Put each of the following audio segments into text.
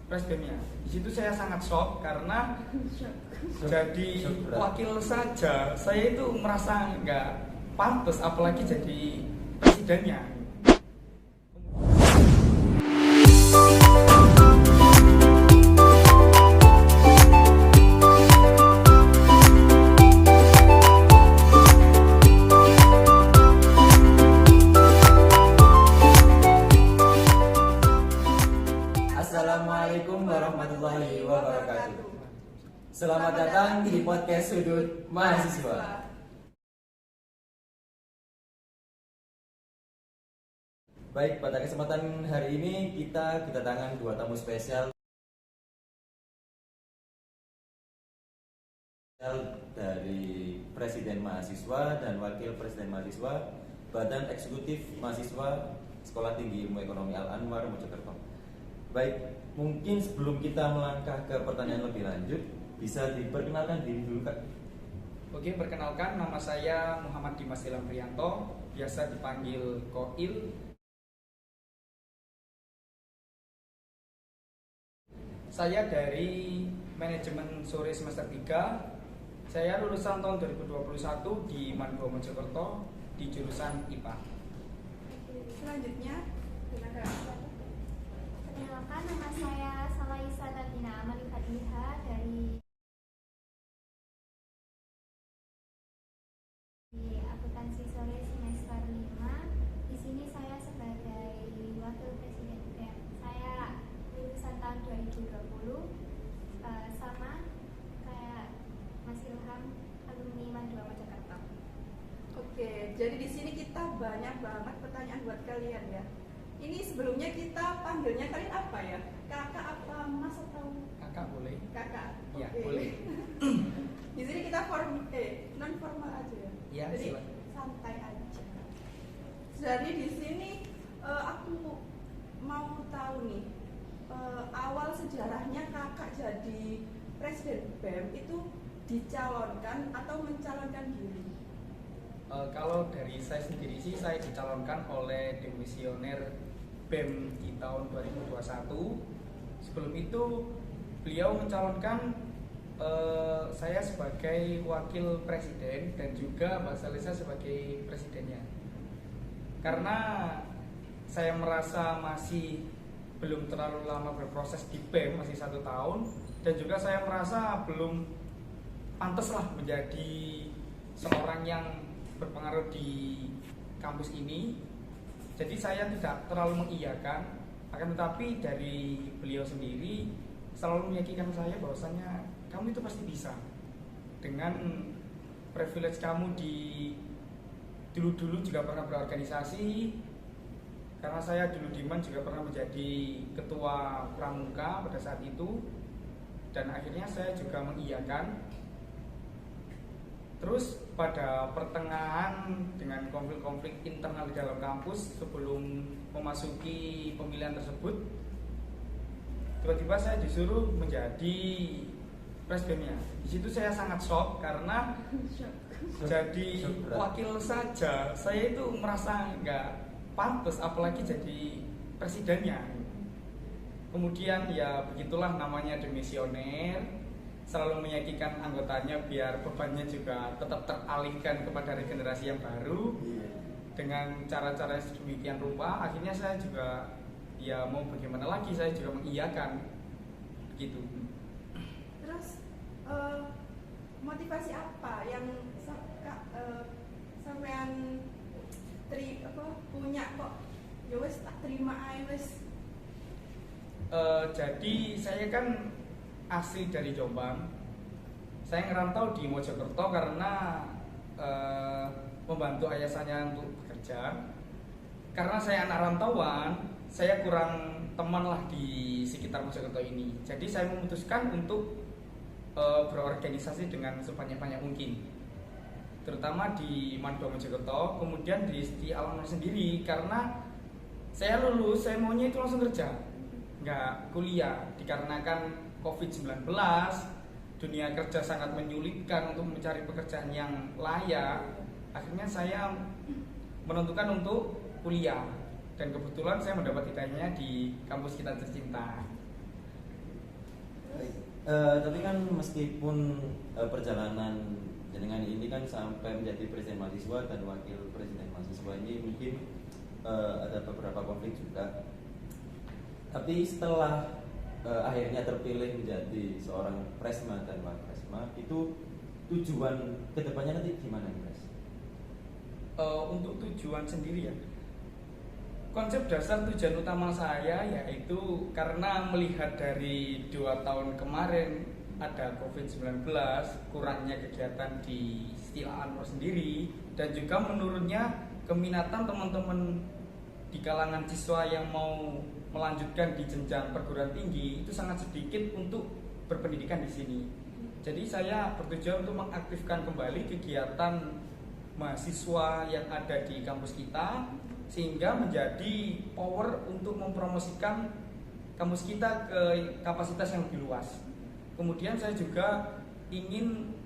presidennya. Di situ saya sangat shock karena jadi wakil saja saya itu merasa nggak pantas, apalagi jadi presidennya. Assalamualaikum warahmatullahi wabarakatuh. Selamat datang di podcast Sudut Mahasiswa. Baik, pada kesempatan hari ini kita kedatangan dua tamu spesial dari Presiden Mahasiswa dan Wakil Presiden Mahasiswa Badan Eksekutif Mahasiswa Sekolah Tinggi Ilmu Ekonomi Al-Anwar Mojokerto. Baik, mungkin sebelum kita melangkah ke pertanyaan lebih lanjut, bisa diperkenalkan diri dulu, Kak. Oke, perkenalkan, nama saya Muhammad Dimas Ilham Priyanto, biasa dipanggil Koil. Saya dari manajemen sore semester 3. Saya lulusan tahun 2021 di Mandro Mojokerto di jurusan IPA. Selanjutnya, perkenalkan, nama saya Salaisa Tatina Amal Fadliha dari akuntansi sore semester 5. Di sini saya sebagai wakil presiden BEM. Saya lulusan tahun 2020, sama kayak Mas Ilham, alumni Mandua Mojokerto. Oke, jadi di sini kita banyak banget pertanyaan buat kalian ya. Ini sebelumnya kita panggilnya kalian apa ya? Kakak apa Mas atau Kakak boleh? kakak? Iya, Oke. boleh. Di sini kita non formal aja ya. Iya, Jadi silakan. santai aja. Jadi di sini aku mau tahu nih, awal sejarahnya kakak jadi presiden BEM itu dicalonkan atau mencalonkan diri? Kalau dari saya sendiri sih, saya dicalonkan oleh demisioner BEM di tahun 2021. Sebelum itu beliau mencalonkan saya sebagai wakil presiden dan juga Mbak Salisa sebagai presidennya. Karena saya merasa masih belum terlalu lama berproses di BEM, masih 1 tahun, dan juga saya merasa belum pantas lah menjadi seorang yang berpengaruh di kampus ini. Jadi saya tidak terlalu mengiyakan, akan tetapi dari beliau sendiri selalu meyakinkan saya bahwasannya kamu itu pasti bisa. Dengan privilege kamu di dulu-dulu juga pernah berorganisasi, karena saya dulu Diman juga pernah menjadi ketua pramuka pada saat itu, dan akhirnya saya juga mengiyakan. Terus pada pertengahan dengan konflik-konflik internal di dalam kampus sebelum memasuki pemilihan tersebut, tiba-tiba saya disuruh menjadi presidennya. Di situ saya sangat shock karena jadi wakil saja saya itu merasa nggak pantas, apalagi jadi presidennya. Kemudian ya begitulah namanya demisioner, selalu meyakinkan anggotanya biar bebannya juga tetap teralihkan kepada regenerasi yang baru. Dengan cara-cara yang sedemikian rupa, akhirnya saya juga ya mau bagaimana lagi, saya juga mengiyakan begitu. Terus motivasi apa yang sampean punya kok? Ya wes tak terima aja wes. Jadi saya kan asli dari Jombang. Saya ngerantau di Mojokerto karena membantu ayah saya untuk bekerja. Karena saya anak rantauan, saya kurang teman lah di sekitar Mojokerto ini. Jadi saya memutuskan untuk berorganisasi dengan sebanyak-banyak mungkin, terutama di Mandua Mojokerto, kemudian di Al-Anwar sendiri. Karena saya lulus, saya maunya itu langsung kerja, nggak kuliah, dikarenakan COVID-19, dunia kerja sangat menyulitkan untuk mencari pekerjaan yang layak. Akhirnya saya menentukan untuk kuliah, dan kebetulan saya mendapat hidayahnya di kampus kita tercinta. Tapi kan meskipun perjalanan jenengan ini kan sampai menjadi presiden mahasiswa dan wakil presiden mahasiswa ini mungkin ada beberapa konflik juga. Tapi setelah akhirnya terpilih menjadi seorang presma dan wakpresma, itu tujuan kedepannya nanti gimana nih, Pres? Untuk tujuan sendiri ya, konsep dasar tujuan utama saya yaitu karena melihat dari 2 tahun kemarin ada COVID-19, kurangnya kegiatan di Stila Anwar sendiri, dan juga menurunnya keminatan teman-teman di kalangan siswa yang mau melanjutkan di jenjang perguruan tinggi itu sangat sedikit untuk berpendidikan di sini. Jadi saya bertujuan untuk mengaktifkan kembali kegiatan mahasiswa yang ada di kampus kita, sehingga menjadi power untuk mempromosikan kampus kita ke kapasitas yang lebih luas. Kemudian saya juga ingin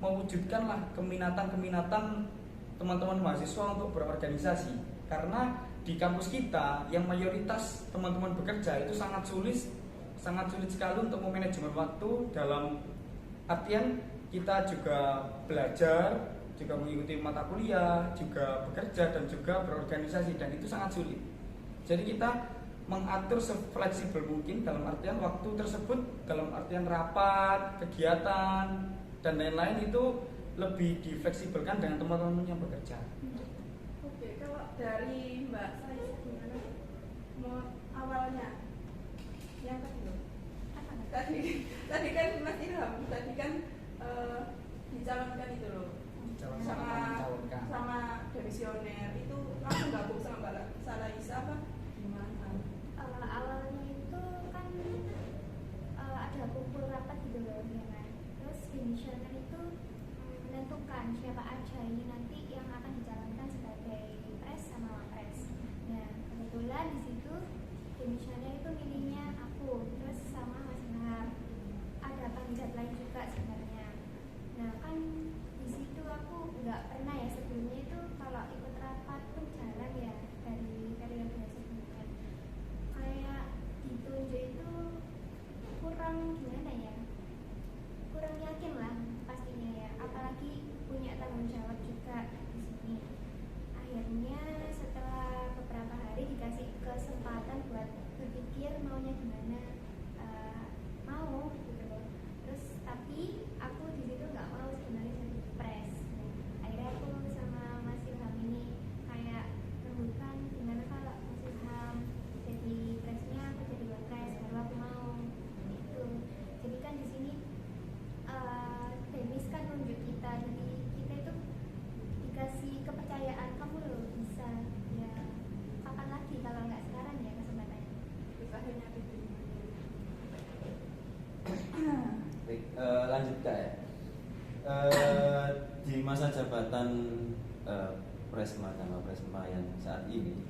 mewujudkanlah keminatan-keminatan teman-teman mahasiswa untuk berorganisasi, karena di kampus kita yang mayoritas teman-teman bekerja itu sangat sulit sekali untuk memanajemen waktu, dalam artian kita juga belajar, juga mengikuti mata kuliah, juga bekerja dan juga berorganisasi, dan itu sangat sulit. Jadi kita mengatur sefleksibel mungkin dalam artian waktu tersebut, dalam artian rapat, kegiatan dan lain-lain itu lebih difleksibelkan dengan teman-teman yang bekerja. Oke, kalau dari Mbak Saya gimana? Mau awalnya yang tadi kan Mas Ilham tadi kan dicalonkan itu loh, sama demisioner itu langsung gabung sama Mbak Salaisa apa gimana? Awalnya itu kan ada kumpul rapat gitu loh ya kan. Terus demisioner itu menentukan siapa aja ini nanti yang akan dicalonkan sebagai pres sama wapres. Nah kebetulan di situ demisioner itu milihnya aku, terus sama Mas Ilham. Ada kandidat lain juga sebenarnya. Nah kan di situ aku nggak pernah ya sebelumnya itu kalau ikut rapat pun jarang ya dari periode sebelumnya. Kayak ditunjuk itu kurang gimana ya, kurang yakin lah pastinya ya, apalagi punya tanggung jawab juga di sini. Akhirnya setelah beberapa hari dikasih kesempatan buat berpikir maunya gimana, mau gitu loh. Terus tapi aku di situ nggak mau sebenarnya jadi pres. Akhirnya aku sama Mas Ilham ini kayak rembukan gimana kalau Mas Ilham jadi presnya, aku jadi wapres, baru aku mau gitu. Jadi kan di sini Demis kan nunjuk kita, jadi kita itu dikasih kepercayaan, kamu loh bisa ya, kapan lagi kalau nggak sekarang ya kesempatannya. Terus akhirnya diterima. Baik, lanjut Kak ya. Di masa jabatan presma dan wapresma yang saat ini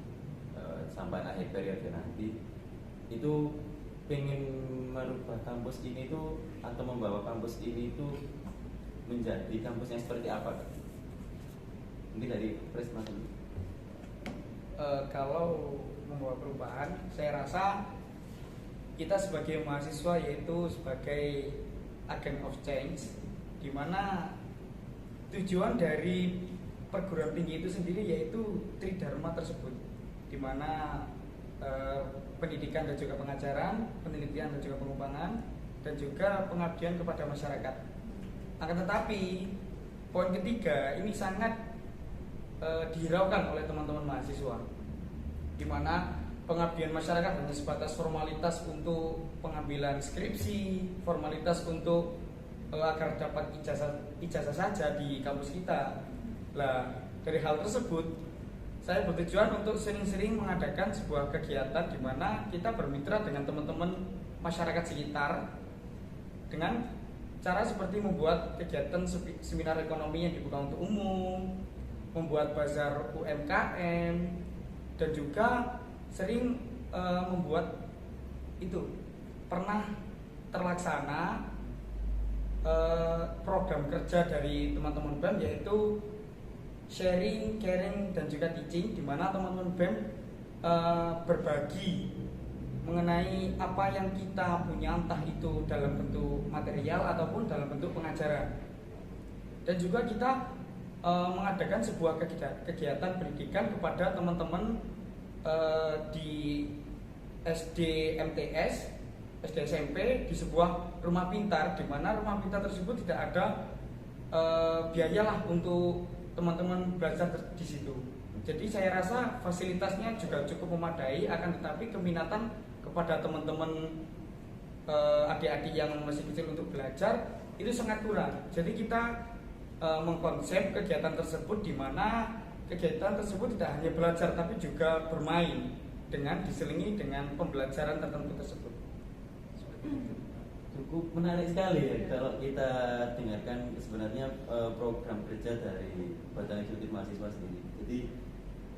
sampai akhir periode nanti, itu pengen merubah kampus ini tuh atau membawa kampus ini tuh menjadi kampus yang seperti apa Kak? Mungkin dari presma dulu. Kalau membawa perubahan, saya rasa kita sebagai mahasiswa yaitu sebagai agent of change, di mana tujuan dari perguruan tinggi itu sendiri yaitu tridharma tersebut, di mana pendidikan dan juga pengajaran, penelitian dan juga pengembangan, dan juga pengabdian kepada masyarakat. Akan tetapi poin ketiga ini sangat dihiraukan oleh teman-teman mahasiswa, di mana pengabdian masyarakat hanya sebatas formalitas untuk pengambilan skripsi, formalitas untuk agar dapat ijazah saja di kampus kita. Lah, dari hal tersebut saya bertujuan untuk sering-sering mengadakan sebuah kegiatan di mana kita bermitra dengan teman-teman masyarakat sekitar dengan cara seperti membuat kegiatan seminar ekonomi yang dibuka untuk umum, membuat bazar UMKM, dan juga sering membuat itu pernah terlaksana program kerja dari teman-teman BEM yaitu sharing, caring, dan juga teaching, di mana teman-teman BEM berbagi mengenai apa yang kita punya, entah itu dalam bentuk material ataupun dalam bentuk pengajaran. Dan juga kita mengadakan sebuah kegiatan pendidikan kepada teman-teman di SD MTS, SD SMP di sebuah rumah pintar, di mana rumah pintar tersebut tidak ada biayalah untuk teman-teman belajar di situ. Jadi saya rasa fasilitasnya juga cukup memadai, akan tetapi keminatan kepada teman-teman adik-adik yang masih kecil untuk belajar itu sangat kurang. Jadi kita mengkonsep kegiatan tersebut di mana kegiatan tersebut tidak hanya belajar tapi juga bermain dengan diselingi dengan pembelajaran tertentu tersebut. Cukup menarik sekali ya kalau kita dengarkan sebenarnya program kerja dari Badan Eksekutif Mahasiswa sendiri. Jadi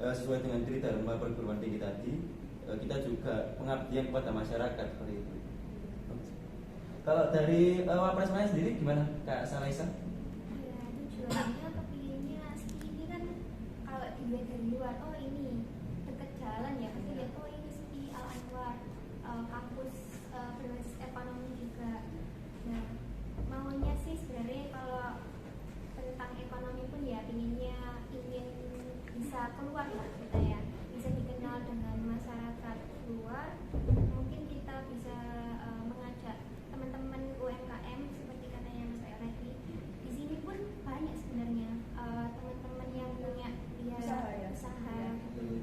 sesuai dengan cerita Dharma perguruan tinggi tadi, kita juga pengabdian kepada masyarakat seperti itu. Kalau dari Wapres Maya sendiri gimana Kak Salaisa? Ya, tujuannya kepinginnya ini kan kalau dilihat dari luar, oh ini deket jalan ya, pasti lihat oh ini SPI Al Anwar, kampus berbasis ekonomi juga. Nah, maunya sih sebenarnya kalau tentang ekonomi pun ya ingin bisa keluar lah kita ya, bisa dikenal dengan masyarakat luar. Mungkin kita bisa mengajak teman-teman UMKM seperti katanya Mas Ayo tadi. Di sini pun banyak sebenarnya teman-teman yang punya usaha.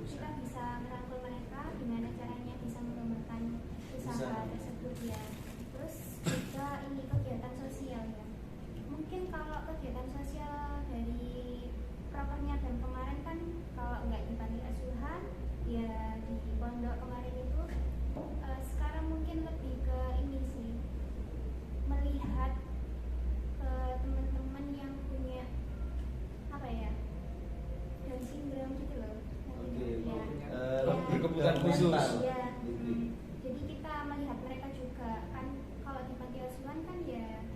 Kita bisa merangkul mereka gimana caranya bisa mengembangkan usaha tersebut ya. Terus juga ini kegiatan sosial ya. Mungkin kalau kegiatan sosial dari prokernya dan kemarin kan kalau nggak di panti asuhan ya di pondok kemarin itu sekarang mungkin lebih ke ini sih, melihat ke teman-teman yang punya apa ya, Down syndrome gitu loh. Berkebutuhan khusus. Ya, jadi kita melihat mereka juga kan, kalau di panti asuhan kan ya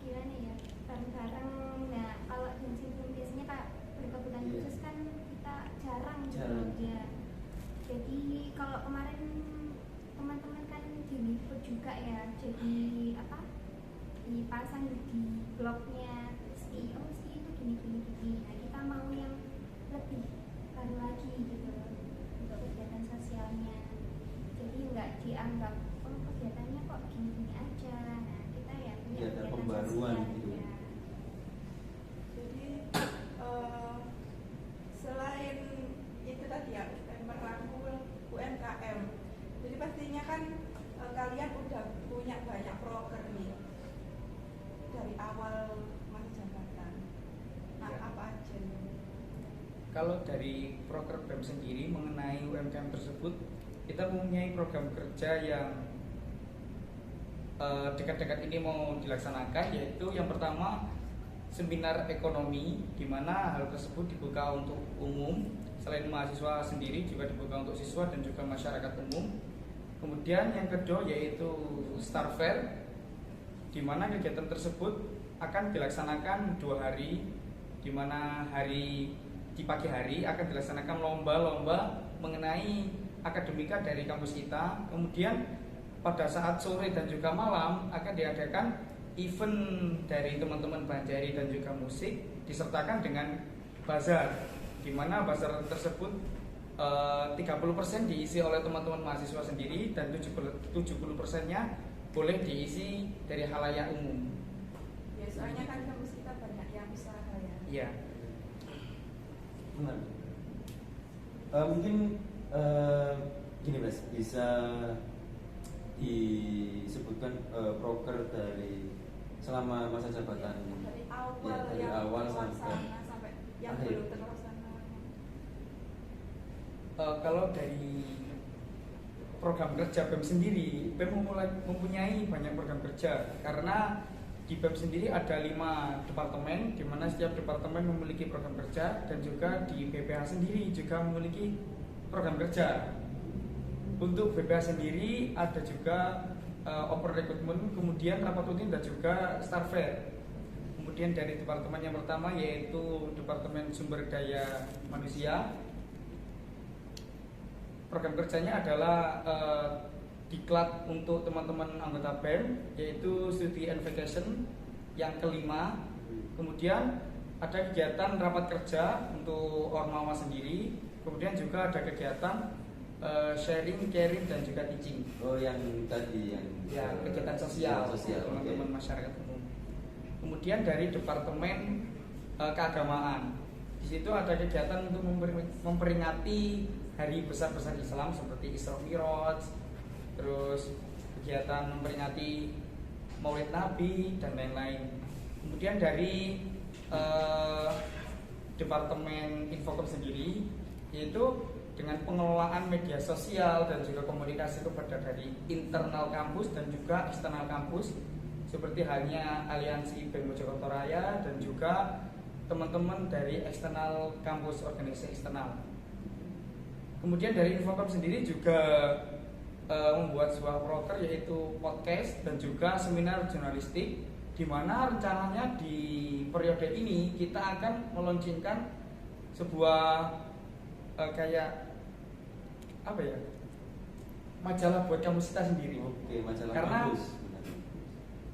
gimana ya, bareng-bareng. Nah kalau Down syndrome biasanya Kak berkebutuhan khusus kan kita jarang gitu ya. Jadi kalau kemarin teman-teman kan diliput juga ya, jadi apa, dipasang di blognya SPI, oh SPI itu gini. Nah kita mau yang lebih baru lagi gitu untuk kegiatan sosialnya, jadi nggak dianggap oh kegiatannya kok gini-gini aja. Nah kita ya punya Kegiatan kegiatan pembaruan sosial gitu. ya. Jadi selain itu tadi ya, merangkul UMKM, jadi pastinya kan kalian udah punya banyak proker nih dari awal masa jabatan. Nah Ya. apa aja nih? Kalau dari proker BEM sendiri mengenai UMKM tersebut, kita mempunyai program kerja yang dekat-dekat ini mau dilaksanakan, yaitu yang pertama seminar ekonomi, di mana hal tersebut dibuka untuk umum. Selain mahasiswa sendiri juga dibuka untuk siswa dan juga masyarakat umum. Kemudian yang kedua yaitu Star Fair, di mana kegiatan tersebut akan dilaksanakan 2 hari, di mana di pagi hari akan dilaksanakan lomba-lomba mengenai akademika dari kampus kita. Kemudian pada saat sore dan juga malam akan diadakan event dari teman-teman Banjari dan juga musik, disertakan dengan bazar, di mana bazar tersebut 30% diisi oleh teman-teman mahasiswa sendiri dan 70%-nya boleh diisi dari halayak umum. Biasanya kan kampus kita banyak yang usaha ya. Iya. Benar. Mungkin gini Mas, bisa disebutkan proker dari selama masa jabatan Dari awal, ya, dari yang awal terlaksana sampai yang akhir. belum terlaksana. Kalau dari program kerja BEM sendiri, BEM mempunyai banyak program kerja karena di BEM sendiri ada 5 departemen, di mana setiap departemen memiliki program kerja, dan juga di BPH sendiri juga memiliki program kerja. Untuk BPH sendiri ada juga open recruitment, kemudian rapat rutin dan juga Star Fair. Kemudian dari departemen yang pertama yaitu Departemen Sumber Daya Manusia, program kerjanya adalah diklat untuk teman-teman anggota BEM, yaitu Study and Vacation yang kelima. Kemudian ada kegiatan rapat kerja untuk Ormawa sendiri. Kemudian juga ada kegiatan sharing, caring, dan juga teaching. Oh, yang tadi yang kegiatan sosial, teman-teman masyarakat umum. Kemudian dari Departemen Keagamaan, di situ ada kegiatan untuk memperingati hari besar-besar Islam seperti Isra Miraj, terus kegiatan memperingati Maulid Nabi dan lain-lain. Kemudian dari Departemen Infokom sendiri, yaitu dengan pengelolaan media sosial dan juga komunikasi kepada dari internal kampus dan juga eksternal kampus, seperti halnya Aliansi BEM Mojokerto Raya dan juga teman-teman dari eksternal kampus, organisasi eksternal. Kemudian dari Infokom sendiri juga membuat sebuah proker, yaitu podcast dan juga seminar jurnalistik, di mana rencananya di periode ini kita akan meluncurkan sebuah kayak apa ya, majalah buat kampus kita sendiri. Oke, majalah karena kampus.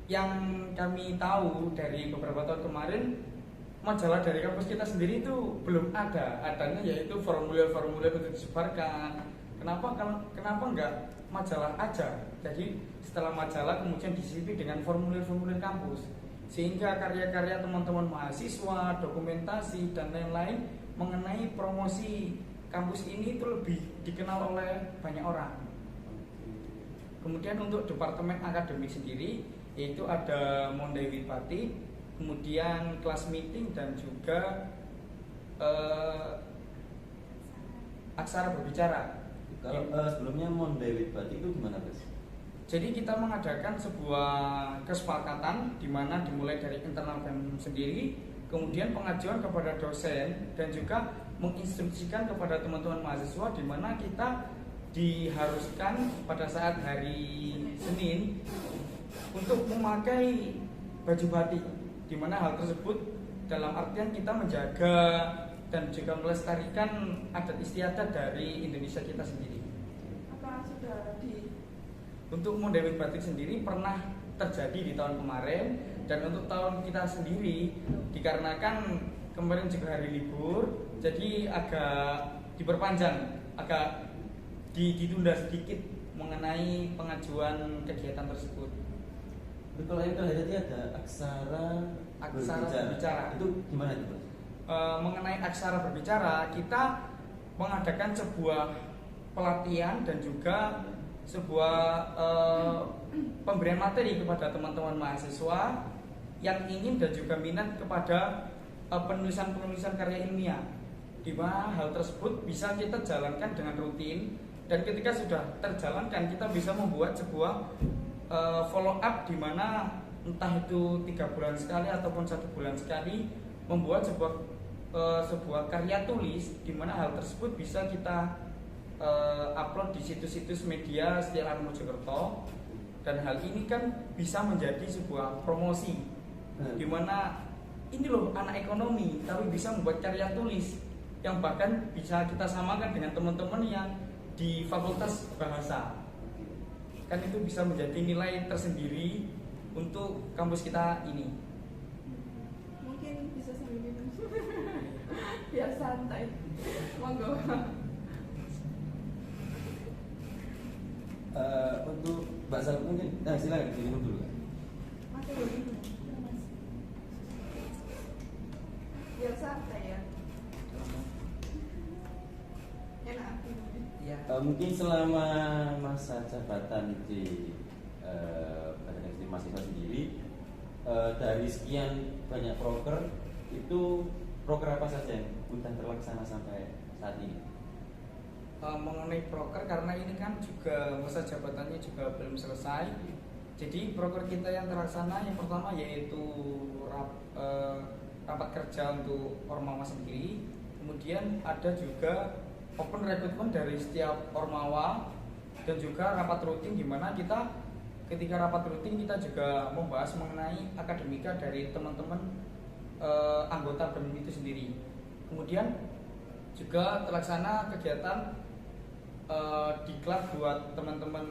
Yang kami tahu dari beberapa tahun kemarin, majalah dari kampus kita sendiri itu belum ada. Adanya yaitu formulir-formulir untuk disebarkan. Kenapa enggak majalah aja? Jadi setelah majalah kemudian diisi dengan formulir-formulir kampus, sehingga karya-karya teman-teman mahasiswa, dokumentasi dan lain-lain mengenai promosi kampus ini itu lebih dikenal oleh banyak orang. Kemudian untuk Departemen Akademik sendiri, yaitu ada Monday with Batik, kemudian kelas meeting dan juga aksara berbicara. Kalau sebelumnya Monday with Batik itu gimana, Mas? Jadi kita mengadakan sebuah kesepakatan di mana dimulai dari internal BEM sendiri, kemudian pengajuan kepada dosen dan juga menginstruksikan kepada teman-teman mahasiswa, di mana kita diharuskan pada saat hari Senin untuk memakai baju batik, di mana hal tersebut dalam artian kita menjaga dan juga melestarikan adat istiadat dari Indonesia kita sendiri. Apa sudah di Untuk Monday with Batik sendiri pernah terjadi di tahun kemarin, dan untuk tahun kita sendiri dikarenakan kemarin juga hari libur, jadi agak diperpanjang, agak ditunda sedikit mengenai pengajuan kegiatan tersebut. Kalau yang tadi ada aksara berbicara. Itu gimana itu, Mas? Mengenai aksara berbicara, kita mengadakan sebuah pelatihan dan juga sebuah pemberian materi kepada teman-teman mahasiswa yang ingin dan juga minat kepada penulisan karya ilmiah, di mana hal tersebut bisa kita jalankan dengan rutin, dan ketika sudah terjalankan kita bisa membuat sebuah follow up, di mana entah itu 3 bulan sekali ataupun 1 bulan sekali membuat sebuah karya tulis, di mana hal tersebut bisa kita upload di situs-situs media Setiawan Mojokerto, dan hal ini kan bisa menjadi sebuah promosi, di mana ini loh anak ekonomi tapi bisa membuat karya tulis yang bahkan bisa kita samakan dengan teman-teman yang di fakultas bahasa. Kan itu bisa menjadi nilai tersendiri untuk kampus kita ini. mungkin bisa sambil minum biar santai. Monggo. Untuk Mbak Sal mungkin, silakan diminum dulu. Masih belum. Biar santai ya. Enak. Ya. Mungkin selama masa jabatan di Badan Eksekutif Mahasiswa sendiri, dari sekian banyak proker itu proker apa saja yang sudah terlaksana sampai saat ini? Mengenai proker, karena ini kan juga masa jabatannya juga belum selesai, jadi proker kita yang terlaksana yang pertama yaitu rapat kerja untuk Ormawa sendiri. Kemudian ada juga open recruitment dari setiap Ormawa, dan juga rapat rutin, di mana kita ketika rapat rutin kita juga membahas mengenai akademika dari teman-teman anggota BEM itu sendiri. Kemudian juga terlaksana kegiatan diklat buat teman-teman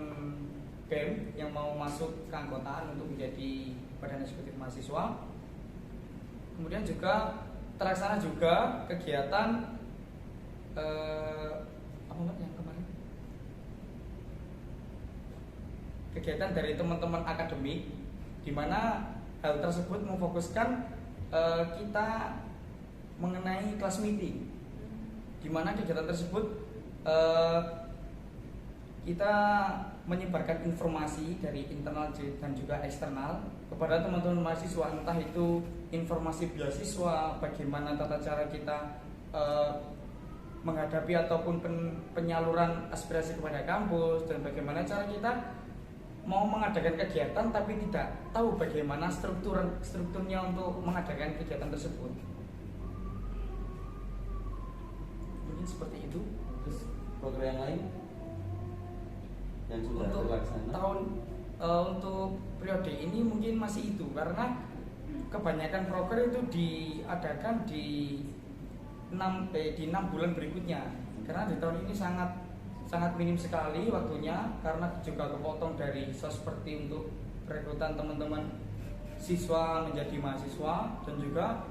BEM yang mau masuk keanggotaan untuk menjadi Badan Eksekutif Mahasiswa. Kemudian juga terlaksana juga kegiatan apa Mbak yang kemarin? Kegiatan dari teman-teman akademik, di mana hal tersebut memfokuskan kita mengenai kelas meeting, di mana kegiatan tersebut kita menyebarkan informasi dari internal dan juga eksternal kepada teman-teman mahasiswa, entah itu informasi beasiswa, bagaimana tata cara kita menghadapi ataupun penyaluran aspirasi kepada kampus, dan bagaimana cara kita mau mengadakan kegiatan tapi tidak tahu bagaimana strukturnya untuk mengadakan kegiatan tersebut. Mungkin seperti itu. Terus program yang lain yang sudah Untuk terlaksana untuk periode ini mungkin masih itu, karena kebanyakan proker itu diadakan di 6 bulan berikutnya, karena di tahun ini sangat minim sekali waktunya, karena juga kepotong dari seperti untuk perekrutan teman-teman siswa menjadi mahasiswa, dan juga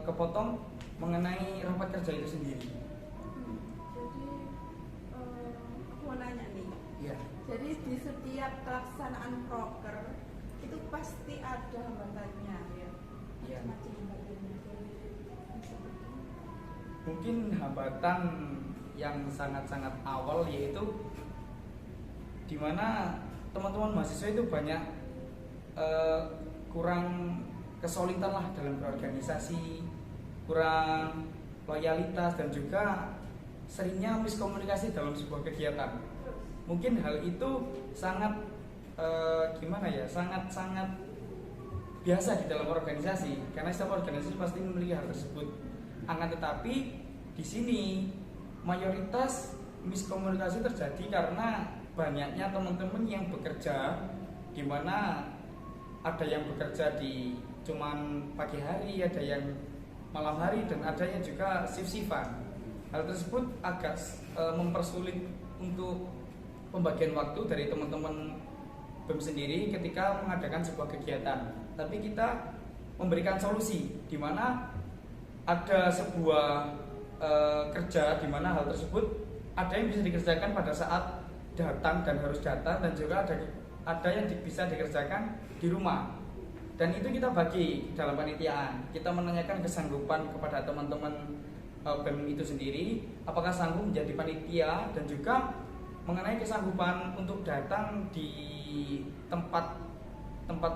kepotong mengenai rapat kerja itu sendiri. Jadi aku mau nanya nih. Ya. Jadi di setiap pelaksanaan proker itu pasti ada hambatannya ya. Iya. Macam hambatannya. Mungkin hambatan yang sangat-sangat awal yaitu dimana teman-teman mahasiswa itu banyak kurang kesulitan lah dalam berorganisasi, kurang loyalitas, dan juga seringnya miskomunikasi dalam sebuah kegiatan. Mungkin hal itu sangat sangat biasa di dalam organisasi, karena setiap organisasi pasti memiliki hal tersebut. Akan tetapi di sini mayoritas miskomunikasi terjadi karena banyaknya teman-teman yang bekerja, di mana ada yang bekerja di cuman pagi hari, ada yang malam hari, dan ada yang juga shift-shiftan. Hal tersebut agak mempersulit untuk pembagian waktu dari teman-teman BEM sendiri ketika mengadakan sebuah kegiatan. Tapi kita memberikan solusi, di mana ada sebuah kerja di mana hal tersebut ada yang bisa dikerjakan pada saat datang dan harus datang, dan juga ada yang bisa dikerjakan di rumah. Dan itu kita bagi dalam panitiaan. Kita menanyakan kesanggupan kepada teman-teman BEM itu sendiri, apakah sanggup menjadi panitia, dan juga mengenai kesanggupan untuk datang di tempat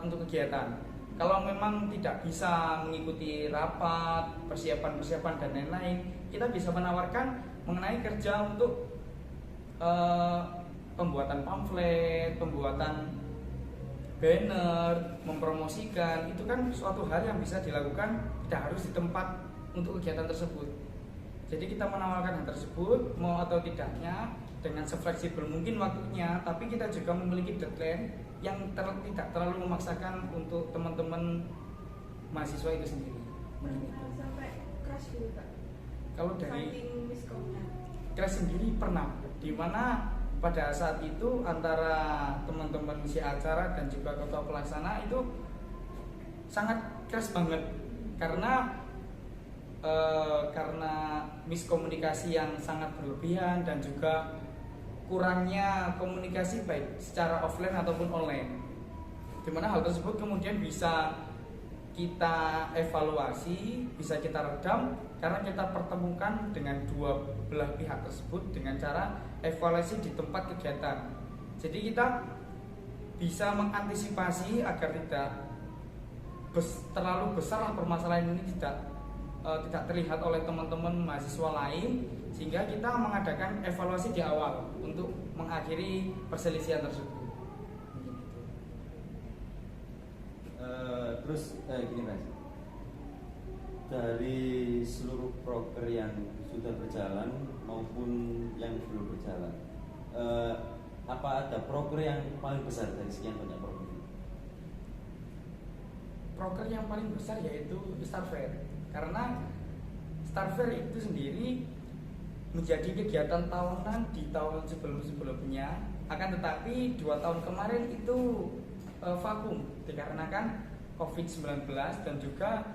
untuk kegiatan. Kalau memang tidak bisa mengikuti rapat, persiapan dan lain-lain, kita bisa menawarkan mengenai kerja untuk pembuatan pamflet, pembuatan banner, mempromosikan. Itu kan suatu hal yang bisa dilakukan, tidak harus di tempat untuk kegiatan tersebut. Jadi kita menawarkan hal tersebut, mau atau tidaknya, dengan sefleksibel mungkin waktunya, tapi kita juga memiliki deadline yang tidak terlalu memaksakan untuk teman-teman mahasiswa itu sendiri. Sampai crash gitu Kak. Kalau dari saking miskomnya. crash sendiri pernah, di mana pada saat itu antara teman-teman si acara dan juga ketua pelaksana itu sangat crash banget, karena miskomunikasi yang sangat berlebihan, dan juga kurangnya komunikasi baik secara offline ataupun online, dimana hal tersebut kemudian bisa kita evaluasi, bisa kita redam, karena kita pertemukan dengan dua belah pihak tersebut dengan cara evaluasi di tempat kegiatan. Jadi kita bisa mengantisipasi agar tidak terlalu besar permasalahan ini tidak terlihat oleh teman-teman mahasiswa lain, sehingga kita mengadakan evaluasi di awal untuk mengakhiri perselisihan tersebut. Terus gini Mas, dari seluruh proker yang sudah berjalan maupun yang belum berjalan, apa ada proker yang paling besar dari sekian banyak proker ini? Proker yang paling besar yaitu Star Fair, karena Star Fair itu sendiri menjadi kegiatan tahunan di tahun sebelum-sebelumnya, akan tetapi 2 tahun kemarin itu vakum dikarenakan COVID-19 dan juga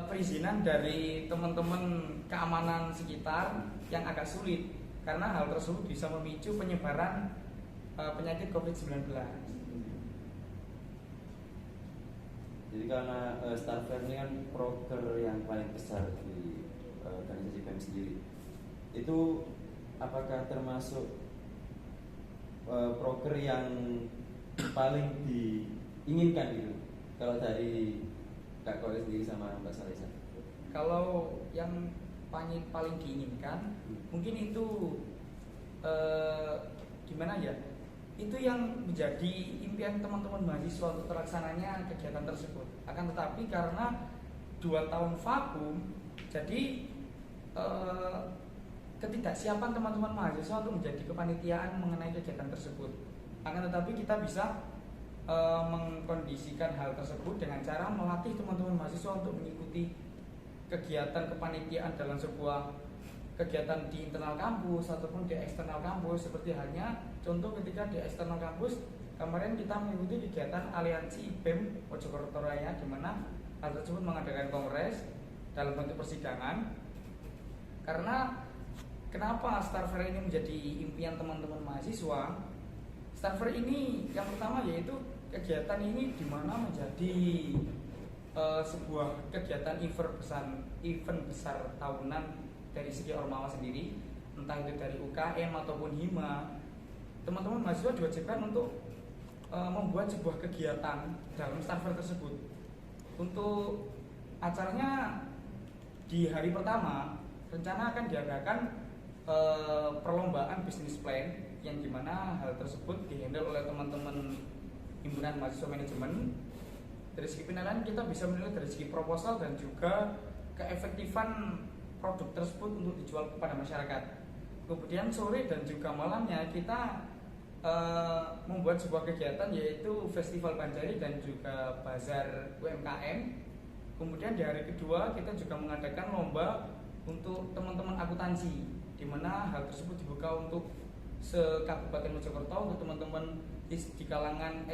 perizinan dari teman-teman keamanan sekitar yang agak sulit, karena hal tersebut bisa memicu penyebaran penyakit COVID-19. Jadi karena Star Fair ini kan proker yang paling besar di organisasi BEM sendiri, itu apakah termasuk proker yang paling diinginkan gitu kalau dari Kak Kole sendiri sama Mbak Salesa? Kalau yang paling diinginkan mungkin itu gimana ya, itu yang menjadi impian teman-teman mahasiswa untuk terlaksananya kegiatan tersebut. Akan tetapi karena 2 tahun vakum, jadi ketidaksiapan teman-teman mahasiswa untuk menjadi kepanitiaan mengenai kegiatan tersebut. Akan tetapi kita bisa mengkondisikan hal tersebut dengan cara melatih teman-teman mahasiswa untuk mengikuti kegiatan kepanitiaan dalam sebuah kegiatan di internal kampus ataupun di eksternal kampus. Seperti halnya contoh ketika di eksternal kampus kemarin kita mengikuti kegiatan aliansi BEM Mojokerto Raya, di mana hal tersebut mengadakan kongres dalam bentuk persidangan. Karena kenapa Star Fair ini menjadi impian teman-teman mahasiswa? Star Fair ini yang pertama yaitu kegiatan ini di mana menjadi sebuah kegiatan event besar tahunan dari segi Ormawa sendiri, entah itu dari UKM ataupun Hima. Teman-teman mahasiswa diwajibkan untuk membuat sebuah kegiatan dalam Star Fair tersebut. Untuk acaranya di hari pertama rencana akan diadakan perlombaan bisnis plan, yang dimana hal tersebut dihandle oleh teman-teman himpunan mahasiswa manajemen. Dari segi penilaian kita bisa menilai dari segi proposal dan juga keefektifan produk tersebut untuk dijual kepada masyarakat. Kemudian sore dan juga malamnya kita membuat sebuah kegiatan yaitu Festival Banjari dan juga Bazar UMKM. Kemudian di hari kedua kita juga mengadakan lomba untuk teman-teman akuntansi, di mana hal tersebut dibuka untuk se-Kabupaten Mojokerto untuk teman-teman di kalangan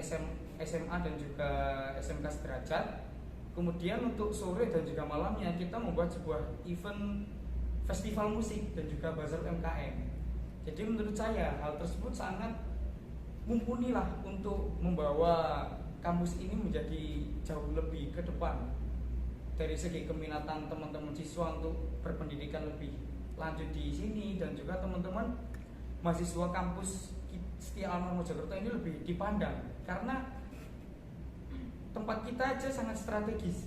SMA dan juga SMK sederajat. Kemudian untuk sore dan juga malamnya kita membuat sebuah event festival musik dan juga bazar UMKM. Jadi menurut saya hal tersebut sangat mumpuni lah untuk membawa kampus ini menjadi jauh lebih ke depan dari segi keminatan teman-teman siswa untuk berpendidikan lebih lanjut di sini, dan juga teman-teman mahasiswa kampus Setia Al Anwar Mojokerto ini lebih dipandang karena tempat kita aja sangat strategis,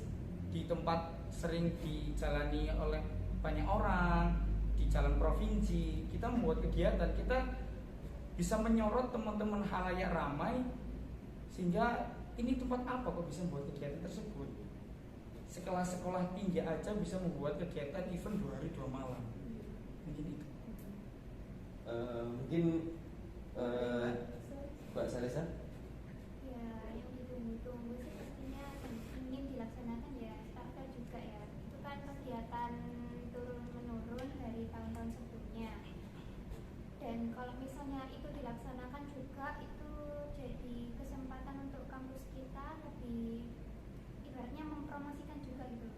di tempat sering dijalani oleh banyak orang, di jalan provinsi. Kita membuat kegiatan, kita bisa menyorot teman-teman halayak ramai, sehingga ini tempat apa kok bisa membuat kegiatan tersebut. Sekelas sekolah tinggi aja bisa membuat kegiatan event 2 hari 2 malam. Mungkin itu. Mungkin Mbak Salesa? Ya, yang ditunggu-tunggu sih pastinya ingin dilaksanakan ya Star Fair juga ya. Itu kan kegiatan turun-menurun dari tahun-tahun sebelumnya. Dan kalau misalnya itu dilaksanakan juga, itu jadi kesempatan untuk kampus kita lebih ibaratnya mempromosikan juga gitu.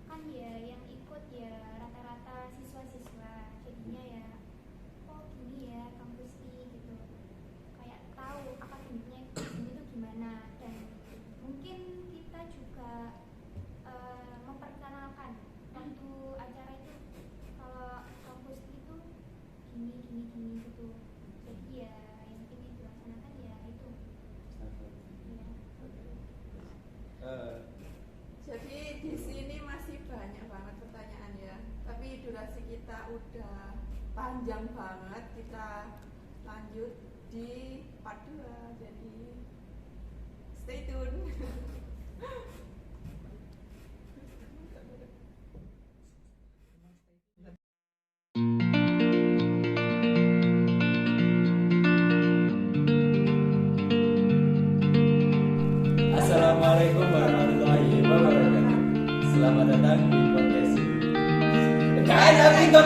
Kan ya yang ikut ya rata-rata siswa-siswa, jadinya ya oh gini ya kampus ini gitu, kayak tahu akademiknya di sini tuh gimana. Dan mungkin kita juga memperkenalkan waktu acara itu kalau kampus itu gini gitu. Jadi ya yang ingin dilaksanakan ya itu ya. Jadi di sini masih banyak banget pertanyaan ya, tapi durasi kita udah panjang banget. Kita lanjut di part 2, jadi stay tune. Assalamualaikum warahmatullahi wabarakatuh. Selamat datang di podcast. Kayak tapi kau